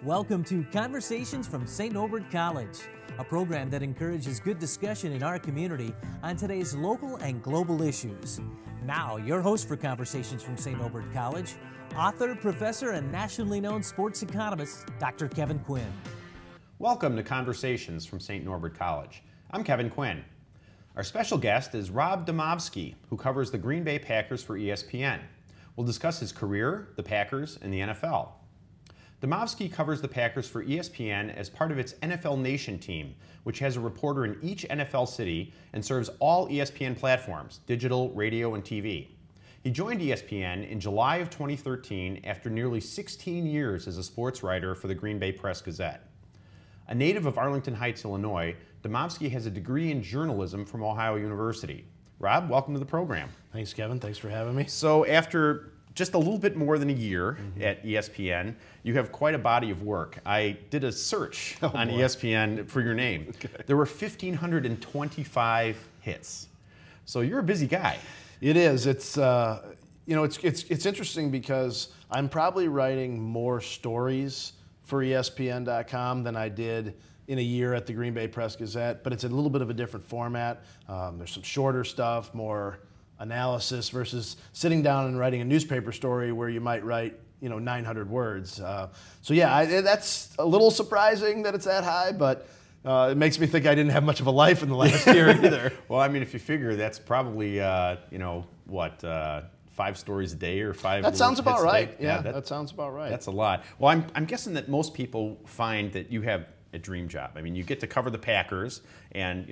Welcome to Conversations from St. Norbert College, a program that encourages good discussion in our community on today's local and global issues. Now, your host for Conversations from St. Norbert College, author, professor, and nationally known sports economist, Dr. Kevin Quinn. Welcome to Conversations from St. Norbert College. I'm Kevin Quinn. Our special guest is Rob Demovsky, who covers the Green Bay Packers for ESPN. We'll discuss his career, the Packers, and the NFL. Demovsky covers the Packers for ESPN as part of its NFL Nation team, which has a reporter in each NFL city and serves all ESPN platforms, digital, radio, and TV. He joined ESPN in July of 2013 after nearly 16 years as a sports writer for the Green Bay Press Gazette. A native of Arlington Heights, Illinois, Demovsky has a degree in journalism from Ohio University. Rob, welcome to the program. Thanks, Kevin. Thanks for having me. So after just a little bit more than a year at ESPN, you have quite a body of work. I did a search on ESPN for your name. Okay. There were 1,525 hits. So you're a busy guy. It is. It's it's interesting because I'm probably writing more stories for ESPN.com than I did in a year at the Green Bay Press Gazette, but it's a little bit of a different format. There's some shorter stuff, more analysis versus sitting down and writing a newspaper story where you might write 900 words. So yeah, that's a little surprising that it's that high, but it makes me think I didn't have much of a life in the last year either. Well, I mean, if you figure that's probably 5 stories a day or 5. That sounds about right. Yeah, that sounds about right. That's a lot. Well, I'm guessing that most people find that you have a dream job. I mean, you get to cover the Packers, and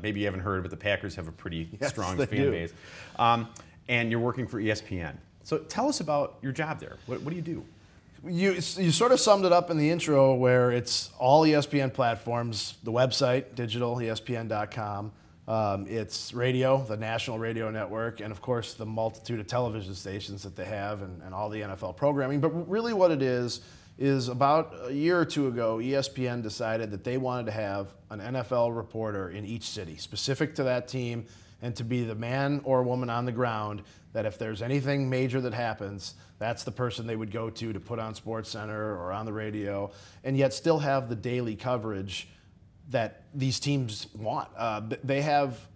maybe you haven't heard, but the Packers have a pretty strong fan base. And you're working for ESPN. So tell us about your job there. What do you do? You sort of summed it up in the intro, where it's all ESPN platforms, the website, digital, ESPN.com. It's radio, the national radio network, and of course the multitude of television stations that they have and all the NFL programming. But really what it is about a year or two ago, ESPN decided that they wanted to have an NFL reporter in each city, specific to that team, and to be the man or woman on the ground that if there's anything major that happens, that's the person they would go to put on SportsCenter or on the radio, and yet still have the daily coverage that these teams want. They have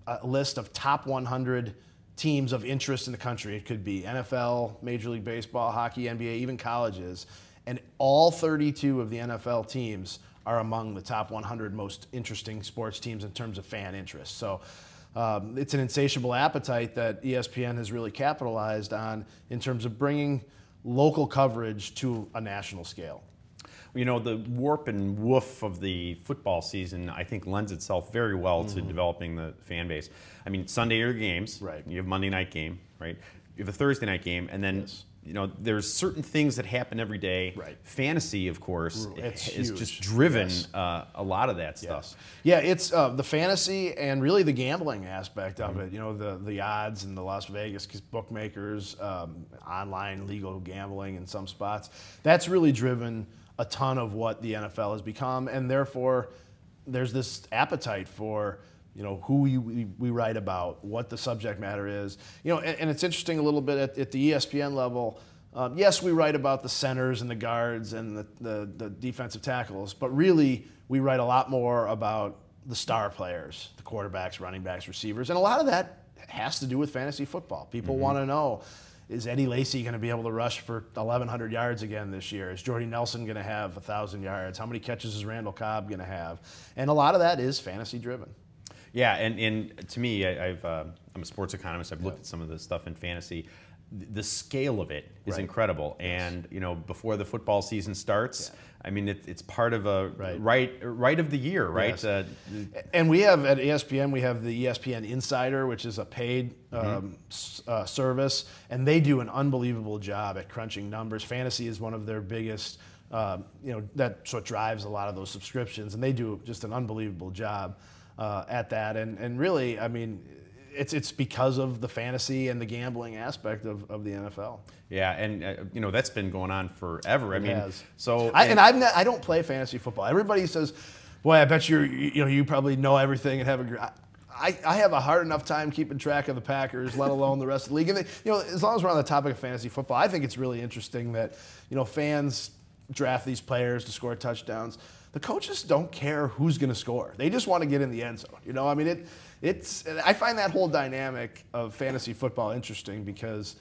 a list of top 100 teams of interest in the country. It could be NFL, Major League Baseball, hockey, NBA, even colleges. And all 32 of the NFL teams are among the top 100 most interesting sports teams in terms of fan interest. So it's an insatiable appetite that ESPN has really capitalized on in terms of bringing local coverage to a national scale. The warp and woof of the football season, I think, lends itself very well to developing the fan base. I mean, Sunday are games. Right. You have Monday night game, right? You have a Thursday night game, and then there's certain things that happen every day. Right. Fantasy, of course, is just driven a lot of that stuff. Yes. Yeah, it's the fantasy and really the gambling aspect of it. The odds and the Las Vegas bookmakers, online legal gambling in some spots. That's really driven a ton of what the NFL has become, and therefore there's this appetite for who we write about, what the subject matter is. And it's interesting a little bit at the ESPN level. Yes, we write about the centers and the guards and the defensive tackles, but really we write a lot more about the star players, the quarterbacks, running backs, receivers, and a lot of that has to do with fantasy football. People want to know, is Eddie Lacy going to be able to rush for 1,100 yards again this year? Is Jordy Nelson going to have 1,000 yards? How many catches is Randall Cobb going to have? And a lot of that is fantasy driven. Yeah, and to me, I'm a sports economist. I've looked at some of the stuff in fantasy. The scale of it is incredible. And before the football season starts, I mean, it's part of a right of the year, right? Yes. And we have at ESPN, we have the ESPN Insider, which is a paid service, and they do an unbelievable job at crunching numbers. Fantasy is one of their biggest. That's what drives a lot of those subscriptions, and they do just an unbelievable job at that. And really, I mean, it's because of the fantasy and the gambling aspect of the NFL. Yeah, and that's been going on forever. It has. I don't play fantasy football. Everybody says, "Boy, I bet you probably know everything and have a." I have a hard enough time keeping track of the Packers, let alone the rest of the league. And as long as we're on the topic of fantasy football, I think it's really interesting that fans draft these players to score touchdowns. The coaches don't care who's going to score. They just want to get in the end zone. You know, I mean, I find that whole dynamic of fantasy football interesting because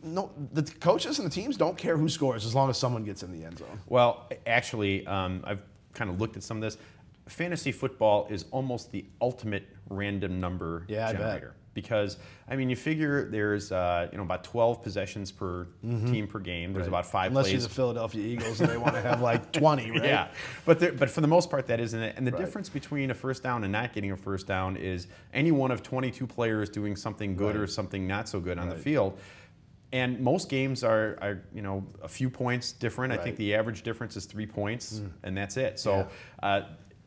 the coaches and the teams don't care who scores as long as someone gets in the end zone. Well, actually, I've kind of looked at some of this. Fantasy football is almost the ultimate random number generator. Because, I mean, you figure there's about 12 possessions per team per game. There's about 5 Unless plays. you're the Philadelphia Eagles and they want to have like 20, right? Yeah, but for the most part, that isn't it. And the difference between a first down and not getting a first down is any one of 22 players doing something good or something not so good on the field. And most games are a few points different. I think the average difference is 3 points, and that's it. So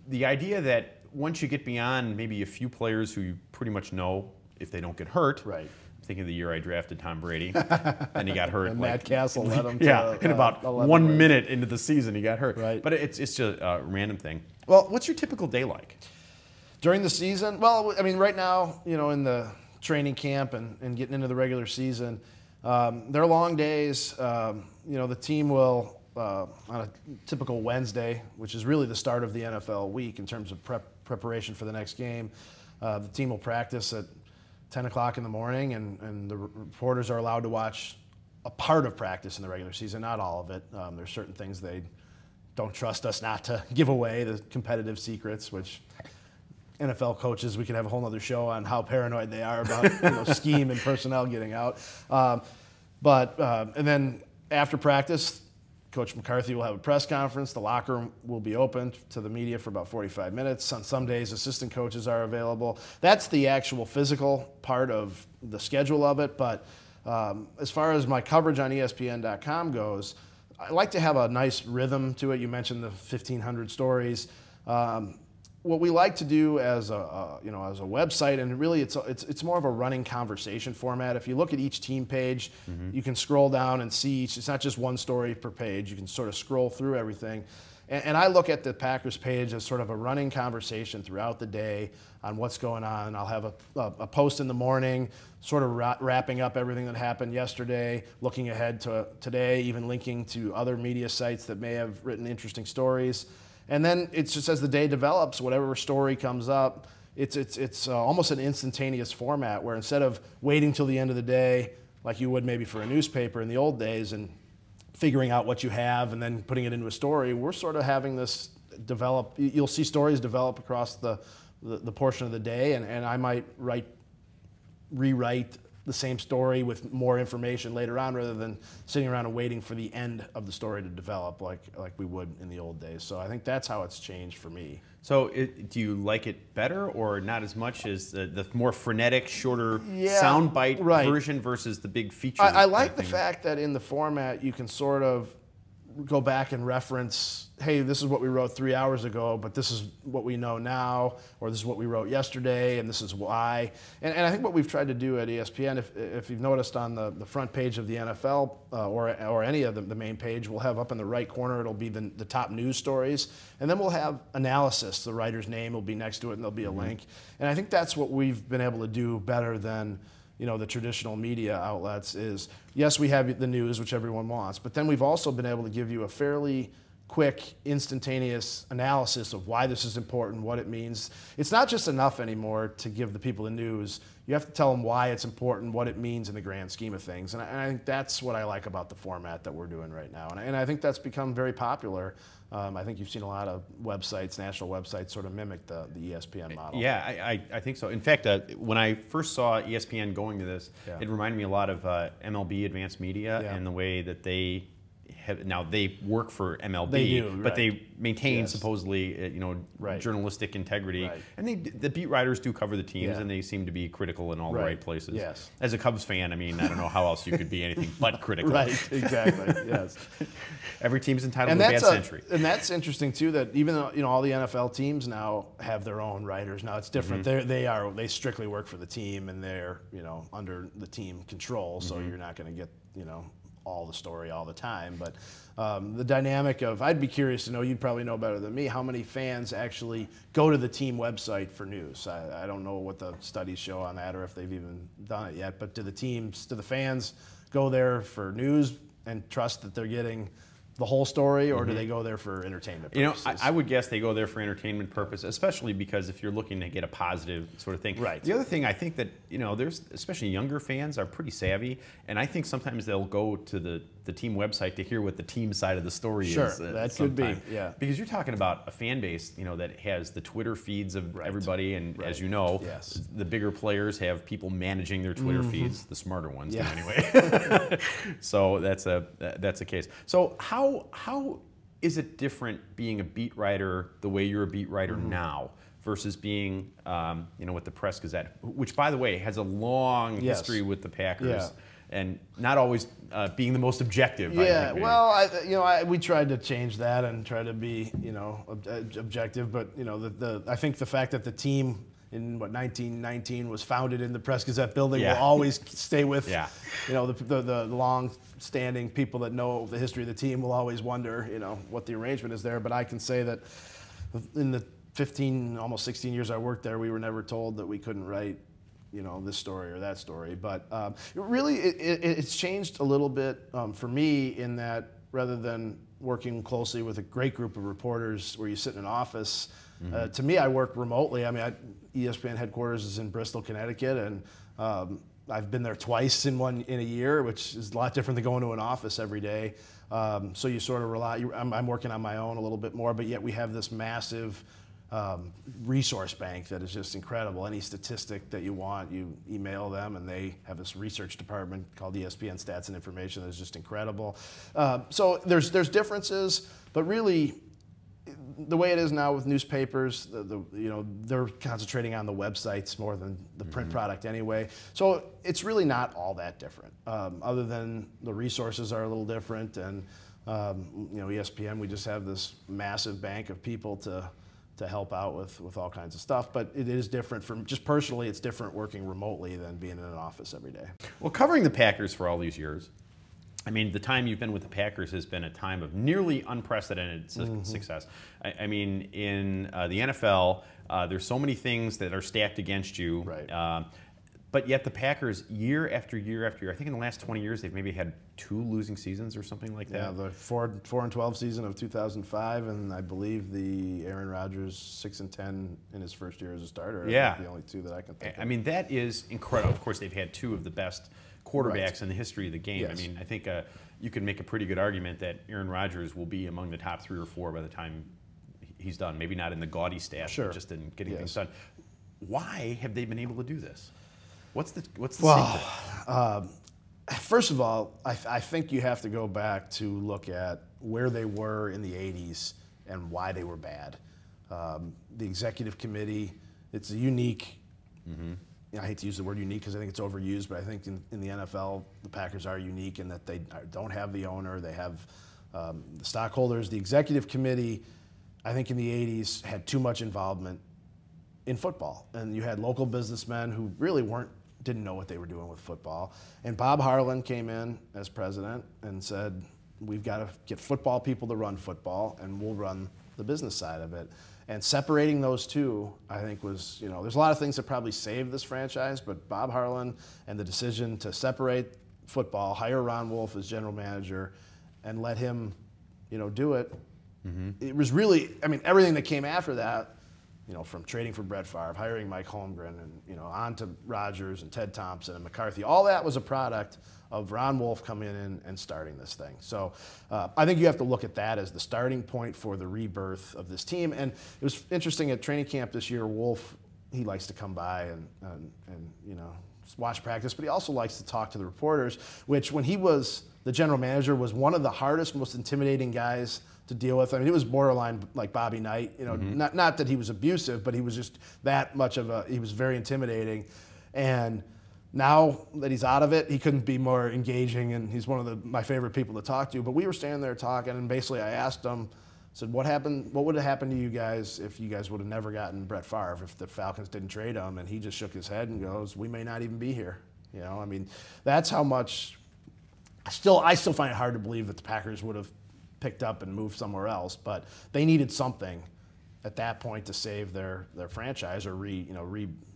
the idea that once you get beyond maybe a few players who you pretty much know, if they don't get hurt. Right. I'm thinking of the year I drafted Tom Brady, and he got hurt. And Matt Castle led him to in about 1 minute into the season, he got hurt. Right. But it's just a random thing. Well, what's your typical day like? During the season? Well, I mean, right now, in the training camp and getting into the regular season, they're long days. The team will, on a typical Wednesday, which is really the start of the NFL week in terms of preparation for the next game, the team will practice at 10 o'clock in the morning, and the reporters are allowed to watch a part of practice in the regular season, not all of it. There's certain things they don't trust us not to give away, the competitive secrets, which NFL coaches, we could have a whole other show on how paranoid they are about scheme and personnel getting out. And then after practice, Coach McCarthy will have a press conference. The locker room will be open to the media for about 45 minutes. On some days, assistant coaches are available. That's the actual physical part of the schedule of it. But as far as my coverage on ESPN.com goes, I like to have a nice rhythm to it. You mentioned the 1,500 stories. What we like to do as a website, and really it's more of a running conversation format. If you look at each team page, you can scroll down and see each. It's not just one story per page. You can sort of scroll through everything. And I look at the Packers page as sort of a running conversation throughout the day on what's going on. I'll have a post in the morning, sort of wrapping up everything that happened yesterday, looking ahead to today, even linking to other media sites that may have written interesting stories. And then it's just as the day develops, whatever story comes up, it's almost an instantaneous format where instead of waiting till the end of the day, like you would maybe for a newspaper in the old days, and figuring out what you have and then putting it into a story, we're sort of having this develop. You'll see stories develop across the portion of the day, and I might rewrite the same story with more information later on, rather than sitting around and waiting for the end of the story to develop like we would in the old days. So I think that's how it's changed for me. So do you like it better or not as much as the more frenetic, shorter soundbite version versus the big feature? I like the fact that in the format you can sort of go back and reference, hey, this is what we wrote 3 hours ago, but this is what we know now, or this is what we wrote yesterday, and this is why. And I think what we've tried to do at ESPN, if you've noticed on the front page of the NFL or any of the main page, we'll have up in the right corner, it'll be the top news stories, and then we'll have analysis. The writer's name will be next to it, and there'll be a link. And I think that's what we've been able to do better than the traditional media outlets is, yes, we have the news, which everyone wants, but then we've also been able to give you a fairly quick, instantaneous analysis of why this is important, what it means. It's not just enough anymore to give the people the news. You have to tell them why it's important, what it means in the grand scheme of things. And I think that's what I like about the format that we're doing right now. And I think that's become very popular. I think you've seen a lot of websites, national websites, sort of mimic the ESPN model. Yeah, I think so. In fact, when I first saw ESPN going to this, it reminded me a lot of MLB Advanced Media and the way that they have, now they work for MLB, they do, but they maintain supposedly journalistic integrity. And the beat writers do cover the teams, and they seem to be critical in all the right places. Yes. As a Cubs fan, I mean, I don't know how else you could be anything but critical. Right, exactly, yes. Every team's entitled to a bad century. And that's interesting too, that even though all the NFL teams now have their own writers. Now it's different. They strictly work for the team, and they're under the team control. So you're not going to get all the story all the time. But the dynamic of, I'd be curious to know, you'd probably know better than me, how many fans actually go to the team website for news. I don't know what the studies show on that, or if they've even done it yet. But do the fans go there for news and trust that they're getting the whole story, or do they go there for entertainment purposes? You know, I would guess they go there for entertainment purpose, especially because if you're looking to get a positive sort of thing. Right. The other thing, I think that, you know, there's, especially younger fans are pretty savvy, and I think sometimes they'll go to the team website to hear what the team side of the story is. Sure, that could be, yeah. Because you're talking about a fan base, you know, that has the Twitter feeds of everybody, and as you know, the bigger players have people managing their Twitter feeds, the smarter ones do anyway. So that's a case. So how is it different being a beat writer the way you're a beat writer now versus being, you know, with the Press Gazette, which, by the way, has a long history with the Packers, and not always being the most objective. Yeah, I think, well, we tried to change that and try to be, you know, objective, but you know, I think the fact that the team in 1919 was founded in the Press Gazette building will always stay with, you know, the long-standing people that know the history of the team will always wonder, you know, what the arrangement is there. But I can say that in the 15, almost 16 years I worked there, we were never told that we couldn't write, you know, this story or that story. But really, it's changed a little bit for me in that rather than working closely with a great group of reporters where you sit in an office, to me, I work remotely. I mean, ESPN headquarters is in Bristol, Connecticut, and I've been there twice in a year, which is a lot different than going to an office every day. So you sort of rely. I'm working on my own a little bit more, but yet we have this massive resource bank that is just incredible. Any statistic that you want, you email them, and they have this research department called ESPN Stats and Information that is just incredible. So there's differences, but really, the way it is now with newspapers, you know, they're concentrating on the websites more than the print product anyway. So it's really not all that different, other than the resources are a little different, and you know, ESPN, we just have this massive bank of people to help out with all kinds of stuff. But it is different from, just personally, it's different working remotely than being in an office every day. Well, covering the Packers for all these years, I mean, the time you've been with the Packers has been a time of nearly unprecedented success. I mean, in the NFL, there's so many things that are stacked against you. Right. But yet the Packers, year after year after year, I think in the last 20 years, they've maybe had 2 losing seasons or something like that. Yeah, the 4-12 season of 2005, and I believe the Aaron Rodgers 6-10 in his first year as a starter. Yeah. The only 2 that I can think of. I mean, that is incredible. Of course, they've had 2 of the best quarterbacks in the history of the game. Yes. I mean, I think you could make a pretty good argument that Aaron Rodgers will be among the top 3 or 4 by the time he's done. Maybe not in the gaudy stats, but just in getting things done. Why have they been able to do this? What's the secret? First of all, I think you have to go back to look at where they were in the 80s and why they were bad. The executive committee, it's a unique, I hate to use the word unique because I think it's overused, but I think in the NFL, the Packers are unique in that they don't have the owner, they have the stockholders. The executive committee, I think in the 80s, had too much involvement in football. And you had local businessmen who really didn't know what they were doing with football. And Bob Harlan came in as president and said, we've got to get football people to run football, and we'll run the business side of it. And separating those two, I think was, you know, there's a lot of things that probably saved this franchise, but Bob Harlan and the decision to separate football, hire Ron Wolf as general manager, and let him, you know, do it. It was really, I mean, everything that came after that, you know, from trading for Brett Favre, hiring Mike Holmgren, and, you know, on to Rodgers and Ted Thompson and McCarthy, all that was a product of Ron Wolf coming in and starting this thing. So I think you have to look at that as the starting point for the rebirth of this team. And it was interesting at training camp this year, Wolf, he likes to come by and you know, watch practice, but he also likes to talk to the reporters, which when he was the general manager was one of the hardest, most intimidating guys to deal with. I mean, it was borderline like Bobby Knight, you know, not that he was abusive, but he was just that much of he was very intimidating. And now that he's out of it, he couldn't be more engaging, and he's one of my favorite people to talk to. But we were standing there talking, and basically I asked him, I said, what would have happened to you guys if you guys would have never gotten Brett Favre, if the Falcons didn't trade him? And he just shook his head and goes, we may not even be here. You know, I mean, that's how much, I still find it hard to believe that the Packers would have picked up and moved somewhere else, but they needed something at that point to save their franchise or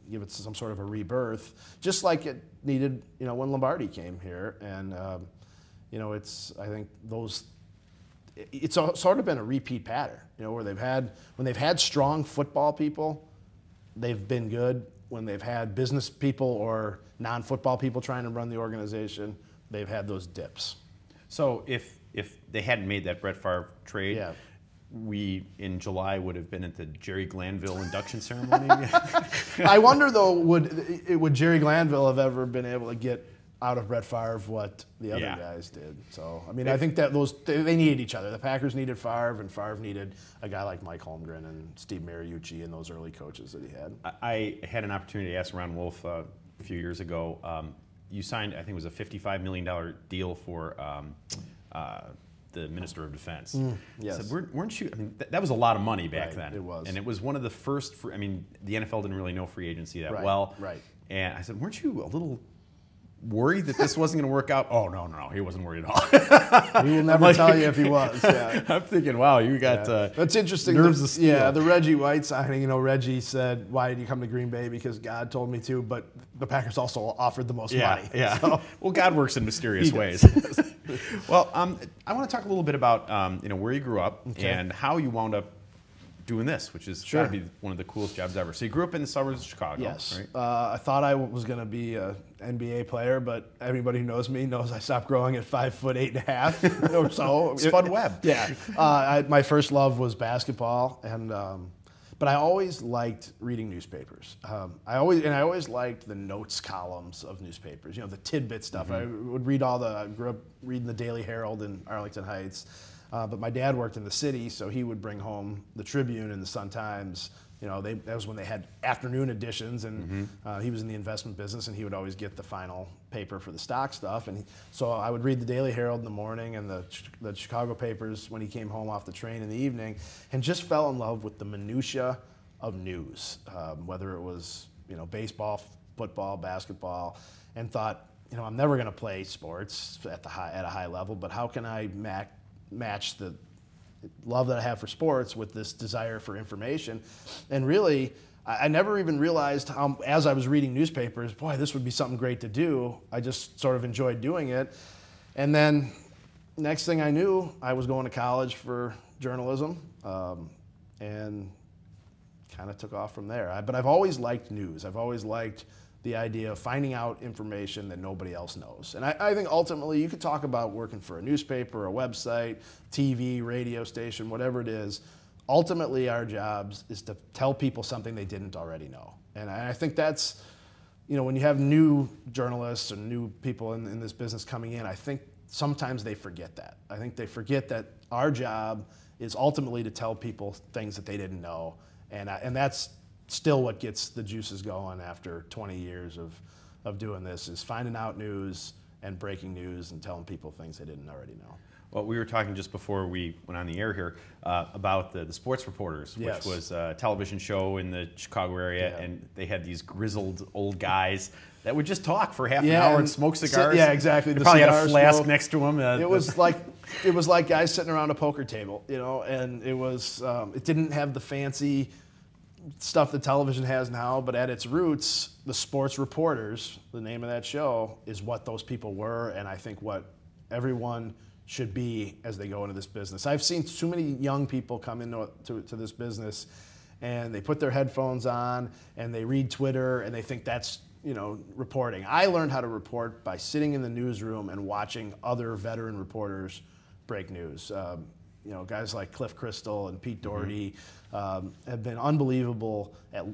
give it some sort of a rebirth, just like it needed, you know, when Lombardi came here. And you know, I think those it's sort of been a repeat pattern, where when they've had strong football people, they've been good. When they've had business people or non-football people trying to run the organization, they've had those dips. So if they hadn't made that Brett Favre trade, Yeah. we in July would have been at the Jerry Glanville induction ceremony. I wonder though, would Jerry Glanville have ever been able to get out of Brett Favre what the other guys did? So I mean, I think that they needed each other. The Packers needed Favre, and Favre needed a guy like Mike Holmgren and Steve Mariucci and those early coaches that he had. I had an opportunity to ask Ron Wolf a few years ago. You signed, I think it was a $55 million deal for the Minister of Defense. Yes. I said, weren't you? I mean, that was a lot of money back then. It was, and it was one of the first. I mean, the NFL didn't really know free agency that Right, well. right. And I said, weren't you a little worried that this wasn't going to work out? Oh, no, he wasn't worried at all. He will never tell you if he was. Yeah. I'm thinking, wow, you got that's interesting. nerves of steel. Yeah, the Reggie White signing. Reggie said, "Why did you come to Green Bay? Because God told me to." But the Packers also offered the most money. Yeah. So. Well, God works in mysterious ways. Well, I want to talk a little bit about where you grew up and how you wound up doing this, which is got to be one of the coolest jobs ever. So you grew up in the suburbs of Chicago. Yes. Right? I thought I was going to be an NBA player, but everybody who knows me knows I stopped growing at 5'8.5" or so. Spud Webb. Yeah. My first love was basketball, and but I always liked reading newspapers. I always liked the notes columns of newspapers. The tidbit stuff. I would read I grew up reading the Daily Herald in Arlington Heights. But my dad worked in the city, so he would bring home the Tribune and the Sun-Times. That was when they had afternoon editions, and he was in the investment business, and he would always get the final paper for the stock stuff. And so I would read the Daily Herald in the morning and the Chicago papers when he came home off the train in the evening, and just fell in love with the minutia of news, whether it was baseball, football, basketball, and thought, I'm never going to play sports at a high level, but how can I match the love that I have for sports with this desire for information? And really, I never even realized how, as I was reading newspapers, boy, this would be something great to do. I just sort of enjoyed doing it. And then next thing I knew, I was going to college for journalism, and kind of took off from there. But I've always liked news. I've always liked the idea of finding out information that nobody else knows. And I think ultimately you could talk about working for a newspaper, a website, TV, radio station, whatever it is. Ultimately our jobs is to tell people something they didn't already know. And I think that's, when you have new journalists or new people in this business coming in, I think sometimes they forget that. I think they forget that our job is ultimately to tell people things that they didn't know. And that's still what gets the juices going after 20 years of doing this, is finding out news and breaking news and telling people things they didn't already know. Well, we were talking just before we went on the air here about the Sports Reporters, which was a television show in the Chicago area, and they had these grizzled old guys that would just talk for half an hour and smoke cigars. Yeah, exactly. They probably had a flask next to them. It was like guys sitting around a poker table, and it didn't have the fancy stuff that television has now, but at its roots, the Sports Reporters, the name of that show, is what those people were, and I think what everyone should be as they go into this business. I've seen too many young people come into to this business, and they put their headphones on, and they read Twitter, and they think that's reporting. I learned how to report by sitting in the newsroom and watching other veteran reporters break news. Guys like Cliff Crystal and Pete Doherty have been unbelievable at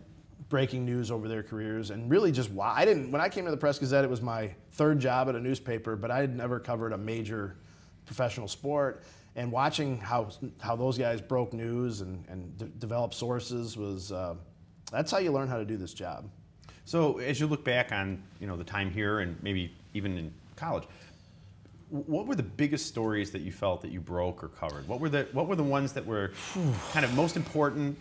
breaking news over their careers, and really just when I came to the Press Gazette, it was my third job at a newspaper, but I had never covered a major professional sport, and watching how those guys broke news and developed sources that's how you learn how to do this job. So as you look back on the time here and maybe even in college, what were the biggest stories that you felt that you broke or covered? What were the ones that were kind of most important?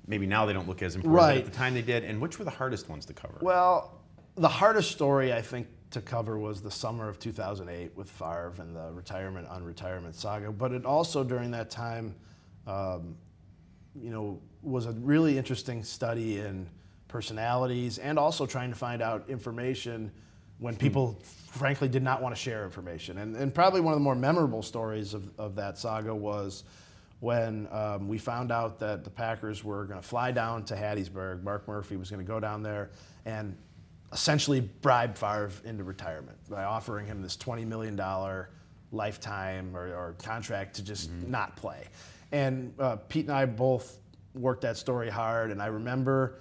Maybe now they don't look as important, but at the time they did. And which were the hardest ones to cover? Well, the hardest story I think to cover was the summer of 2008 with Favre and the retirement saga. But it also during that time, was a really interesting study in personalities and also trying to find out information when people frankly did not want to share information. And probably one of the more memorable stories of that saga was when we found out that the Packers were going to fly down to Hattiesburg. Mark Murphy was going to go down there and essentially bribe Favre into retirement by offering him this $20 million lifetime or contract to just not play. And Pete and I both worked that story hard, and I remember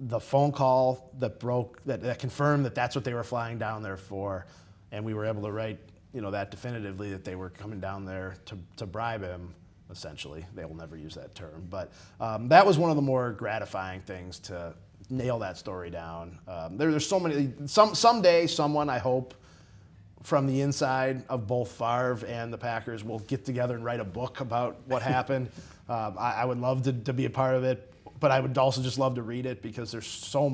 the phone call that broke, that confirmed that that's what they were flying down there for, and we were able to write, that definitively, that they were coming down there to bribe him, essentially. They will never use that term, but that was one of the more gratifying things to nail that story down. There's so many, someday someone, I hope, from the inside of both Favre and the Packers will get together and write a book about what happened. I would love to be a part of it, but I would also just love to read it because there was so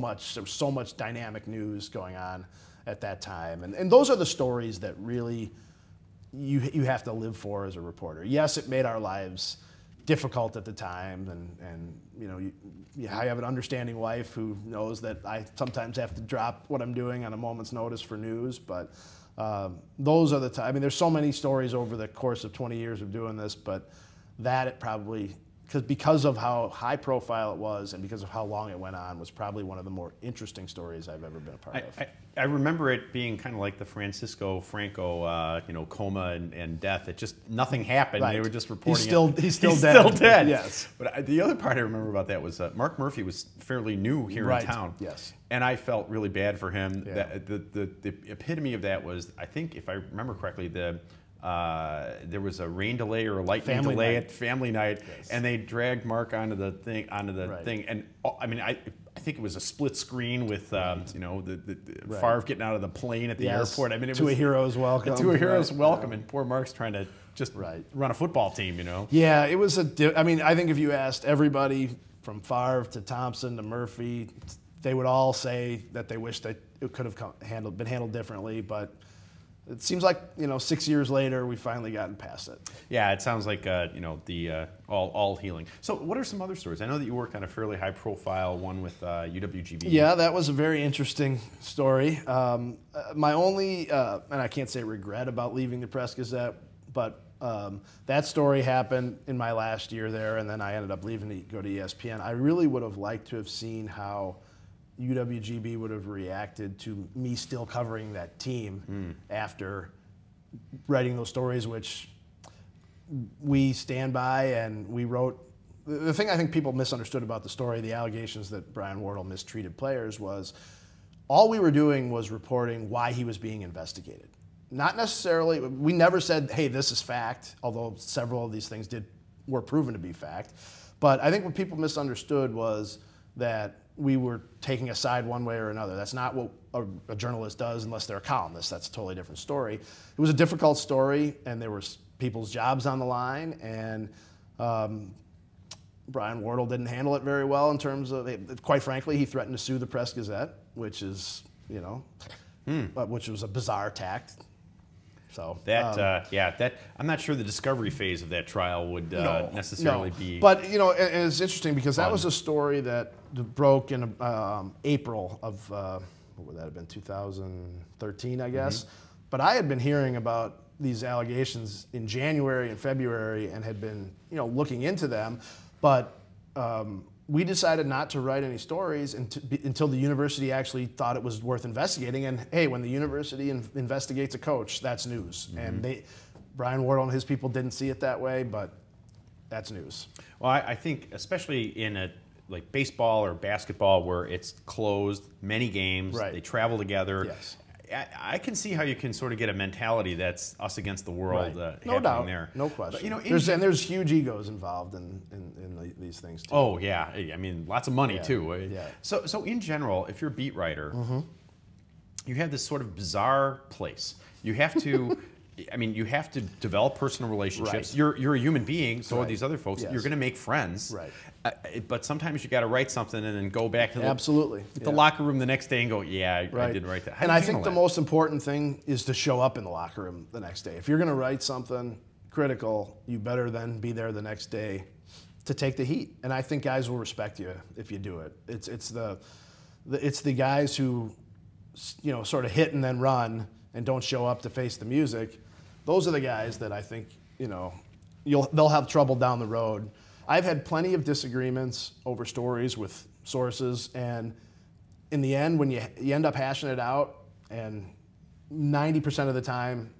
much dynamic news going on at that time. And those are the stories that really you have to live for as a reporter. Yes, it made our lives difficult at the time, and I have an understanding wife who knows that I sometimes have to drop what I'm doing on a moment's notice for news, but those are the time. I mean, there's so many stories over the course of 20 years of doing this, but that it probably, because of how high profile it was and because of how long it went on, was probably one of the more interesting stories I've ever been a part of. I remember it being kind of like the Francisco Franco, coma and death. It just, nothing happened. Right. They were just reporting he's still dead. Still dead. Yes. But the other part I remember about that was Mark Murphy was fairly new here in town. Yes. And I felt really bad for him. Yeah. The epitome of that was, I think, if I remember correctly, there was a rain delay or a lightning delay at family night, yes. And they dragged Mark onto the thing, and I mean, I think it was a split screen with the Favre getting out of the plane at the airport. I mean, it was a hero's welcome. To a hero's welcome, and poor Mark's trying to just run a football team. Yeah, it was I mean, I think if you asked everybody from Favre to Thompson to Murphy, they would all say that they wish that it could have been handled differently, but it seems like 6 years later we've finally gotten past it. Yeah, it sounds like all healing. So, what are some other stories? I know that you worked on a fairly high-profile one with UWGB. Yeah, that was a very interesting story. My only, and I can't say regret about leaving the Press Gazette, but that story happened in my last year there, and then I ended up leaving to go to ESPN. I really would have liked to have seen how UWGB would have reacted to me still covering that team after writing those stories, which we stand by, and we wrote. The thing I think people misunderstood about the story, the allegations that Brian Wardle mistreated players, was all we were doing was reporting why he was being investigated. Not necessarily, we never said, hey, this is fact, although several of these things were proven to be fact. But I think what people misunderstood was that we were taking a side one way or another. That's not what a journalist does unless they're a columnist. That's a totally different story. It was a difficult story, and there were people's jobs on the line, and Brian Wardle didn't handle it very well in terms of, quite frankly, he threatened to sue the Press Gazette, which is, which was a bizarre tact. So I'm not sure the discovery phase of that trial would necessarily be. But it's interesting because that was a story that broke in April of what would that have been, 2013, I guess. But I had been hearing about these allegations in January and February and had been looking into them, but we decided not to write any stories until the university actually thought it was worth investigating. And hey, when the university investigates a coach, that's news. And Brian Wardle and his people didn't see it that way, but that's news. Well, I think especially in like baseball or basketball where it's closed, many games, they travel together. Yes. I can see how you can sort of get a mentality that's us against the world no doubt. there. No question. But, there's huge egos involved in these things too. Oh yeah, I mean lots of money too. Yeah. So in general, if you're a beat writer, you have this sort of bizarre place. You have to, you have to develop personal relationships. You're a human being, so are these other folks. You're going to make friends. Right. But sometimes you got to write something and then go back to the locker room the next day and go, I did write that. And I think the most important thing is to show up in the locker room the next day. If you're going to write something critical, you better then be there the next day to take the heat. And I think guys will respect you if you do it. It's the guys who sort of hit and then run and don't show up to face the music, those are the guys that I think, they'll have trouble down the road. I've had plenty of disagreements over stories with sources, and in the end, when you end up hashing it out, and 90% of the time,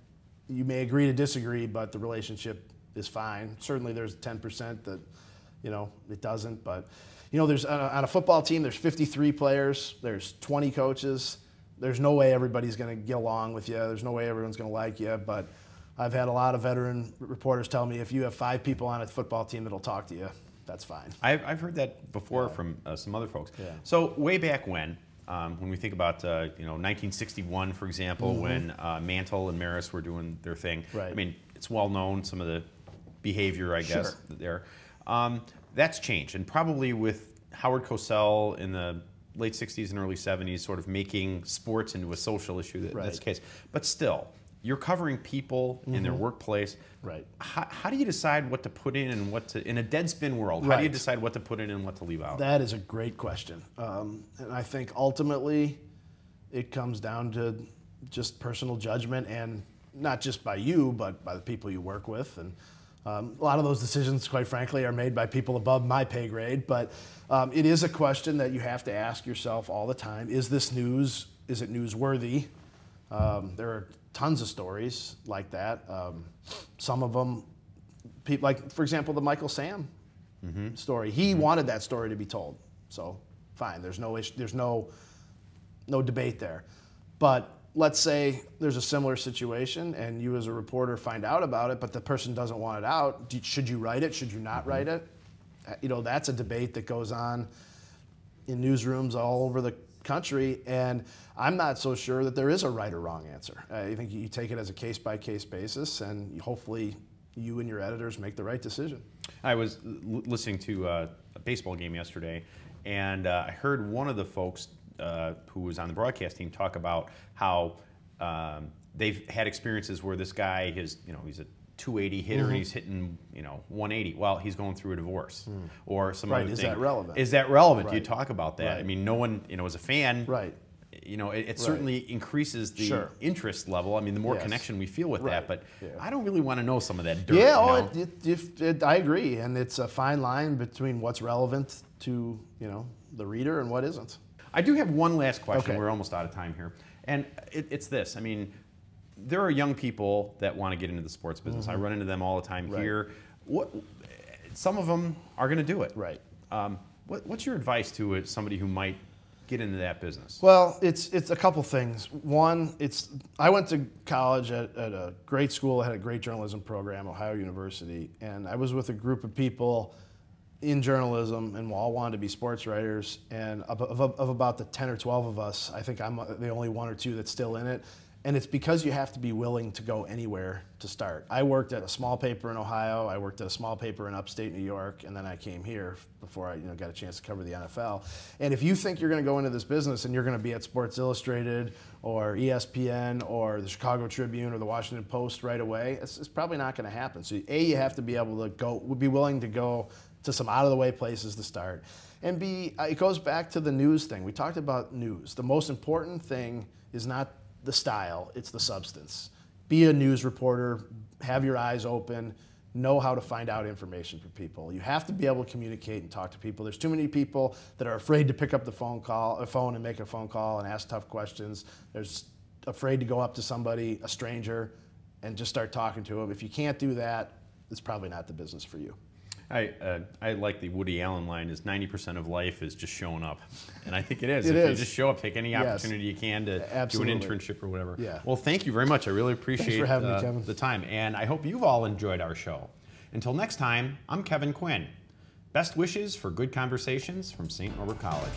you may agree to disagree, but the relationship is fine. Certainly there's 10% that, it doesn't, but, there's on a football team, there's 53 players, there's 20 coaches. There's no way everybody's going to get along with you. There's no way everyone's going to like you, but I've had a lot of veteran reporters tell me if you have 5 people on a football team that'll talk to you, that's fine. I've heard that before from some other folks. Yeah. So way back when we think about 1961, for example, when Mantle and Maris were doing their thing. Right. I mean, it's well known, some of the behavior, I guess, there. That's changed, and probably with Howard Cosell in the late 60s and early 70s sort of making sports into a social issue, that's the case. But still, you're covering people in their workplace. Right. How do you decide what to put in and what to, in a deadspin world, how do you decide what to put in and what to leave out? That is a great question. And I think ultimately it comes down to just personal judgment, and not just by you, but by the people you work with. And a lot of those decisions, quite frankly, are made by people above my pay grade. But it is a question that you have to ask yourself all the time. Is this news? Is it newsworthy? There are tons of stories like that. Some of them, like, for example, the Michael Sam story. He wanted that story to be told. So fine, there's no issue, there's no debate there. But let's say there's a similar situation and you as a reporter find out about it, but the person doesn't want it out. Should you write it? Should you not write it? That's a debate that goes on in newsrooms all over the country, and I'm not so sure that there is a right or wrong answer. I think you take it as a case-by-case basis, and hopefully you and your editors make the right decision. I was listening to a baseball game yesterday, and I heard one of the folks who was on the broadcast team talk about how they've had experiences where this guy, he's a 280 hitter and he's hitting 180. Well, he's going through a divorce or some other thing. Is that relevant? Is that relevant? Right. You talk about that. Right. I mean, no one, as a fan, right. It certainly increases the interest level. I mean, the more connection we feel with that, but I don't really want to know some of that dirt. Yeah, I agree, and it's a fine line between what's relevant to the reader and what isn't. I do have one last question. Okay. We're almost out of time here, and it's this. I mean, there are young people that want to get into the sports business. I run into them all the time here. Some of them are going to do it. Right. What's your advice to somebody who might get into that business? Well, it's a couple things. One, I went to college at a great school. I had a great journalism program, Ohio University, and I was with a group of people in journalism, and we all wanted to be sports writers. And of about the 10 or 12 of us, I think I'm the only 1 or 2 that's still in it. And it's because you have to be willing to go anywhere to start. I worked at a small paper in Ohio. I worked at a small paper in upstate New York, and then I came here before I got a chance to cover the NFL. And if you think you're going to go into this business and you're going to be at Sports Illustrated or ESPN or the Chicago Tribune or the Washington Post right away, it's probably not going to happen. So A, you have to be able to be willing to go to some out-of-the-way places to start. And B, it goes back to the news thing. We talked about news. The most important thing is not the style, it's the substance. Be a news reporter, have your eyes open, know how to find out information from people. You have to be able to communicate and talk to people. There's too many people that are afraid to pick up the phone and make a phone call and ask tough questions. There's afraid to go up to somebody, a stranger, and just start talking to them. If you can't do that, it's probably not the business for you. I like the Woody Allen line, is 90% of life is just showing up. And I think it is. It if is. You just show up, take any opportunity you can to do an internship or whatever. Yeah. Well, thank you very much. I really appreciate Thanks for having me, Kevin. the time. And I hope you've all enjoyed our show. Until next time, I'm Kevin Quinn. Best wishes for good conversations from St. Norbert College.